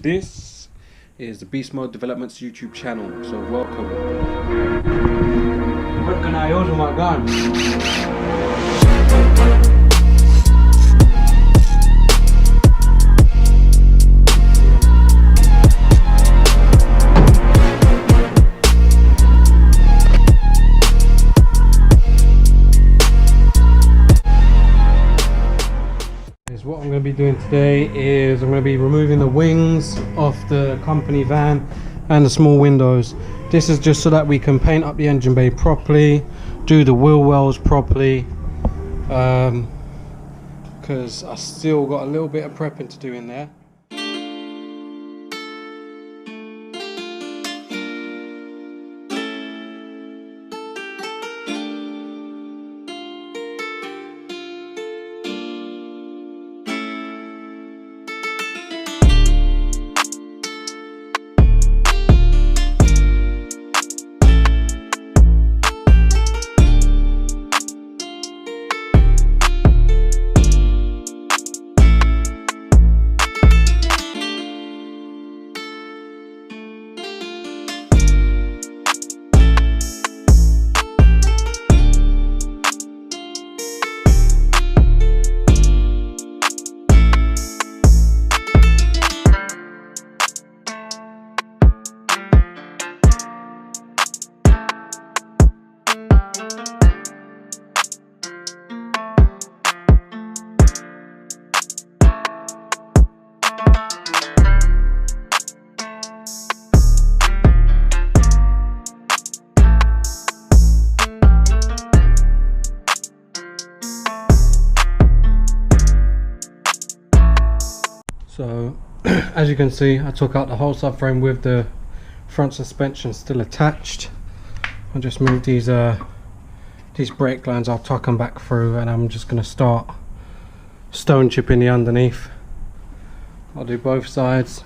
This is the Beast Mode Developments YouTube channel, so welcome. What can I use my gun? What I'm going to be doing today is I'm going to be removing the wings of the company van and the small windows. This is just so that we can paint up the engine bay properly, do the wheel wells properly, because I still got a little bit of prepping to do in there. So as you can see, I took out the whole subframe with the front suspension still attached. I'll just move these brake lines, I'll tuck them back through, and I'm just going to start stone chipping the underneath. I'll do both sides.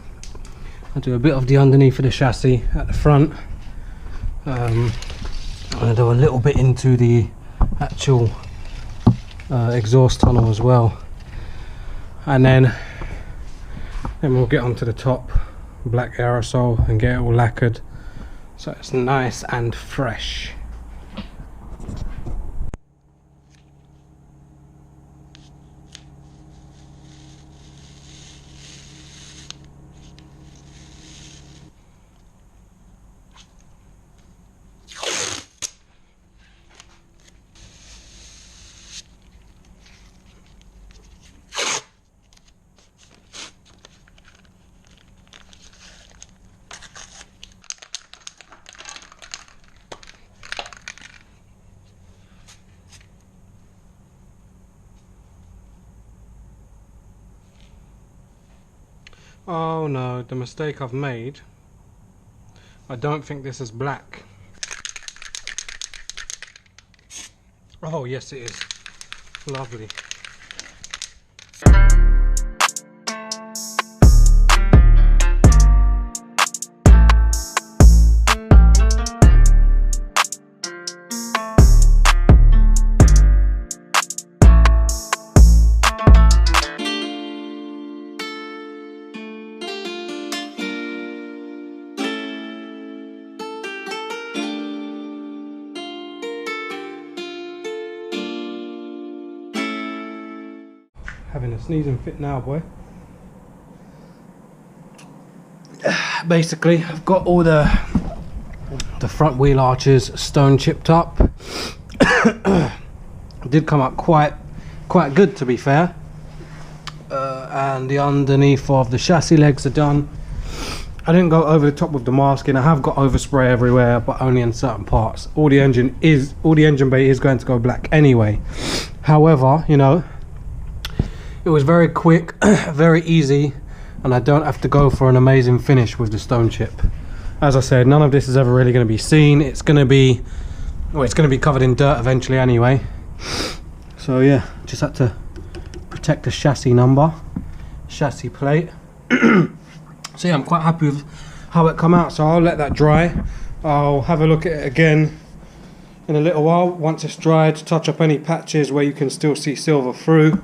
I'll do a bit of the underneath of the chassis at the front. I'm going to do a little bit into the actual exhaust tunnel as well, and then we'll get onto the top black aerosol and get it all lacquered so it's nice and fresh. Oh no, the mistake I've made. I don't think this is black. Oh yes it is. Lovely. Having a sneezing fit now, boy. Basically, I've got all the front wheel arches stone chipped up. Did come up quite good, to be fair. And the underneath of the chassis legs are done. I didn't go over the top with the masking. I have got overspray everywhere, but only in certain parts. All the engine bay is going to go black anyway. However, you know, it was very quick, very easy, and I don't have to go for an amazing finish with the stone chip. As I said, none of this is ever really going to be seen. It's going to be, well, it's going to be covered in dirt eventually anyway. So yeah, just had to protect the chassis number, chassis plate. So yeah, I'm quite happy with how it come out. So I'll let that dry. I'll have a look at it again in a little while once it's dried, touch up any patches where you can still see silver through,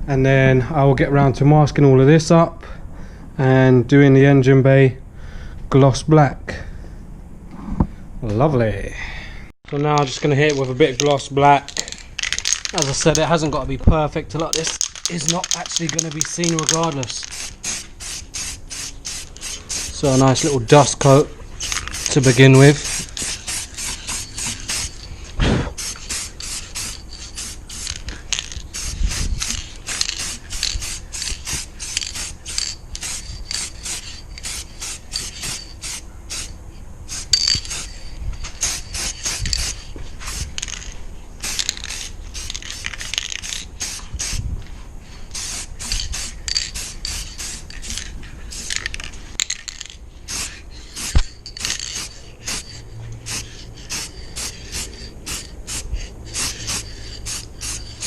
and then I will get around to masking all of this up and doing the engine bay gloss black. Lovely. So now I'm just going to hit it with a bit of gloss black. As I said, it hasn't got to be perfect. A lot of this is not actually going to be seen regardless. So a nice little dust coat to begin with.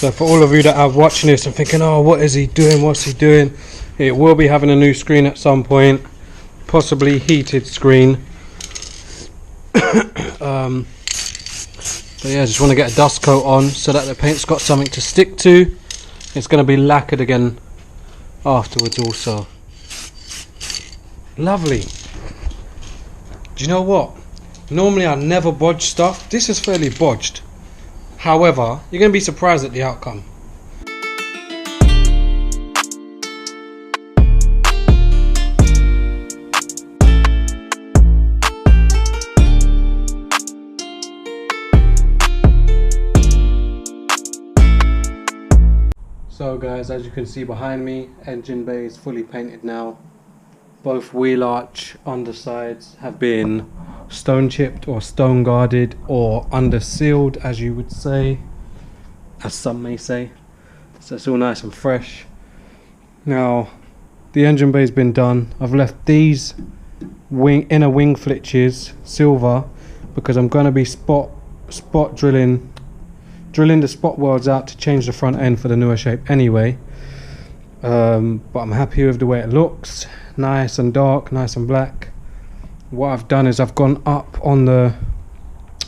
So for all of you that are watching this and thinking, oh, what is he doing, what's he doing? It will be having a new screen at some point, possibly heated screen. But yeah, I just want to get a dust coat on so that the paint's got something to stick to. It's going to be lacquered again afterwards also. Lovely. Do you know what? Normally I never bodge stuff. This is fairly bodged. However, you're going to be surprised at the outcome. So guys, as you can see behind me, engine bay is fully painted now. Both wheel arch undersides have been stone chipped or stone guarded or under sealed, as you would say, as some may say. So it's all nice and fresh. Now the engine bay's been done. I've left these inner wing flitches silver because I'm going to be spot drilling the spot welds out to change the front end for the newer shape anyway. But I'm happy with the way it looks. Nice and dark, nice and black. What I've done is I've gone up onto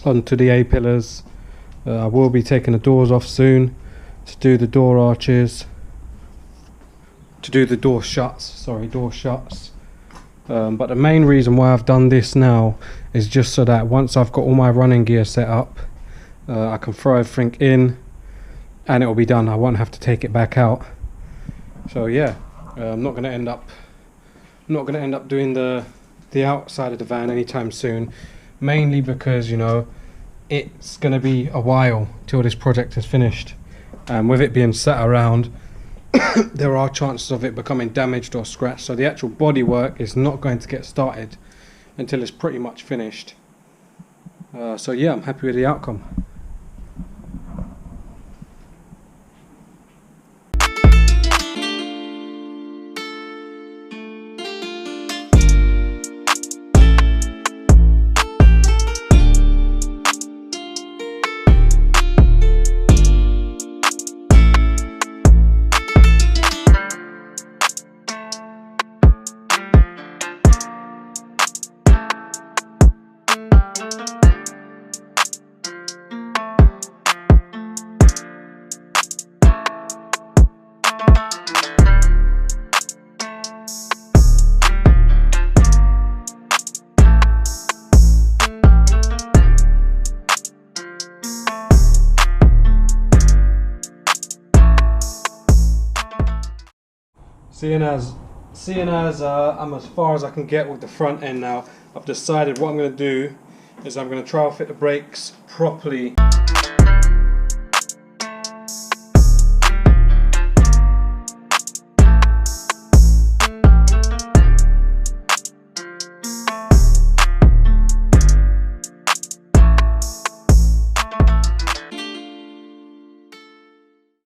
the A-pillars. I will be taking the doors off soon to do the door arches, to do the door shuts. But the main reason why I've done this now is just so that once I've got all my running gear set up, I can throw everything in and it will be done. I won't have to take it back out. So yeah, I'm not going to end up doing the outside of the van anytime soon, mainly because, you know, it's going to be a while till this project is finished, and with it being sat around there are chances of it becoming damaged or scratched, so the actual body work is not going to get started until it's pretty much finished. So yeah, I'm happy with the outcome. Seeing as I'm as far as I can get with the front end now, I've decided what I'm going to do is I'm going to trial fit the brakes properly.